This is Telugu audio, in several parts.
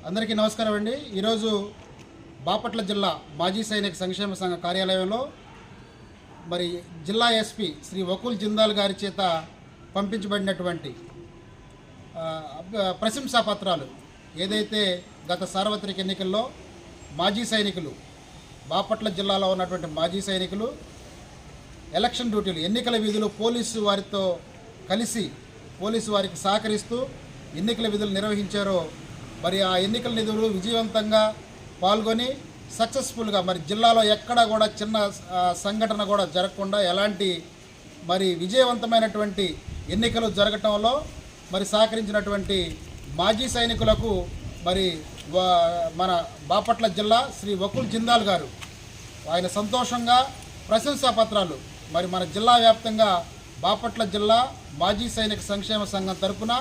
అందరికీ నమస్కారం అండి. ఈరోజు బాపట్ల జిల్లా మాజీ సైనిక సంక్షేమ సంఘ కార్యాలయంలో మరి జిల్లా ఎస్పీ శ్రీ వకుల్ జిందాల్ గారి చేత పంపించబడినటువంటి ప్రశంసా పత్రాలు ఏదైతే గత సార్వత్రిక ఎన్నికల్లో మాజీ సైనికులు బాపట్ల జిల్లాలో ఉన్నటువంటి మాజీ సైనికులు ఎలక్షన్ డ్యూటీలు ఎన్నికల విధులు పోలీసు వారితో కలిసి పోలీసు వారికి సహకరిస్తూ ఎన్నికల విధులు నిర్వహించారో మరి ఆ ఎన్నికల నిధులు విజయవంతంగా పాల్గొని సక్సెస్ఫుల్గా మరి జిల్లాలో ఎక్కడ కూడా చిన్న సంఘటన కూడా జరగకుండా ఎలాంటి మరి విజయవంతమైనటువంటి ఎన్నికలు జరగటంలో మరి సహకరించినటువంటి మాజీ సైనికులకు మరి మన బాపట్ల జిల్లా శ్రీ వకుల్ జిందాల్ గారు ఆయన సంతోషంగా ప్రశంసా పత్రాలు మరి మన జిల్లా వ్యాప్తంగా బాపట్ల జిల్లా మాజీ సైనిక సంక్షేమ సంఘం తరఫున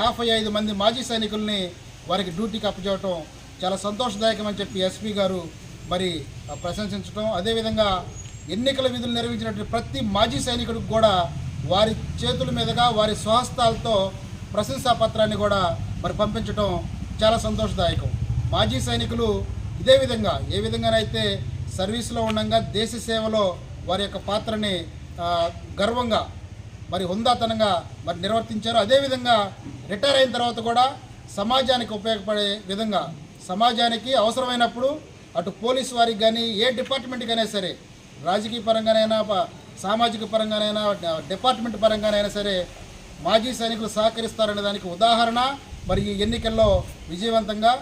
55 మంది మాజీ సైనికుల్ని వారికి డ్యూటీకి అప్పచెప్పడం చాలా సంతోషదాయకమని చెప్పి ఎస్పీ గారు మరి ప్రశంసించడం, అదేవిధంగా ఎన్నికల విధులు నిర్వహించినటువంటి ప్రతి మాజీ సైనికుడికి కూడా వారి చేతుల మీదుగా వారి స్వహస్తాలతో ప్రశంసా పత్రాన్ని కూడా మరి పంపించడం చాలా సంతోషదాయకం. మాజీ సైనికులు ఇదే విధంగా ఏ విధంగానైతే సర్వీస్లో ఉండగా దేశ సేవలో వారి యొక్క పాత్రని గర్వంగా మరి హుందాతనంగా మరి నిర్వర్తించారు. అదేవిధంగా రిటైర్ అయిన తర్వాత కూడా సమాజానికి ఉపయోగపడే విధంగా సమాజానికి అవసరమైనప్పుడు అటు పోలీసు వారికి కానీ ఏ డిపార్ట్మెంట్కి అయినా సరే రాజకీయ పరంగానైనా సామాజిక పరంగానైనా డిపార్ట్మెంట్ పరంగానైనా సరే మాజీ సైనికులు సహకరిస్తారనే దానికి ఉదాహరణ మరి ఈ ఎన్నికల్లో విజయవంతంగా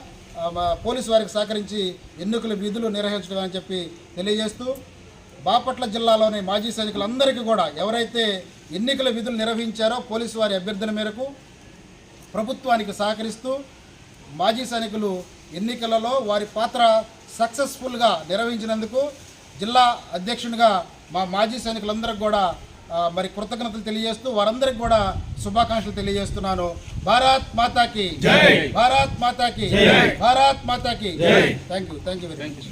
పోలీసు వారికి సహకరించి ఎన్నికల విధులు నిర్వహించడం అని చెప్పి తెలియజేస్తూ బాపట్ల జిల్లాలోని మాజీ సైనికులందరికీ కూడా ఎవరైతే ఎన్నికల విధులు నిర్వహించారో పోలీసు వారి అభ్యర్థన మేరకు ప్రభుత్వానికి సహకరిస్తూ మాజీ సైనికులు ఎన్నికలలో వారి పాత్ర సక్సెస్ఫుల్గా నిర్వహించినందుకు జిల్లా అధ్యక్షునిగా మా మాజీ సైనికులందరికీ కూడా మరి కృతజ్ఞతలు తెలియజేస్తూ వారందరికీ కూడా శుభాకాంక్షలు తెలియజేస్తున్నాను. భారత్ మాతాకి జై, భారత్ మాతాకి జై, భారత్ మాతాకి జై. Thank you very much.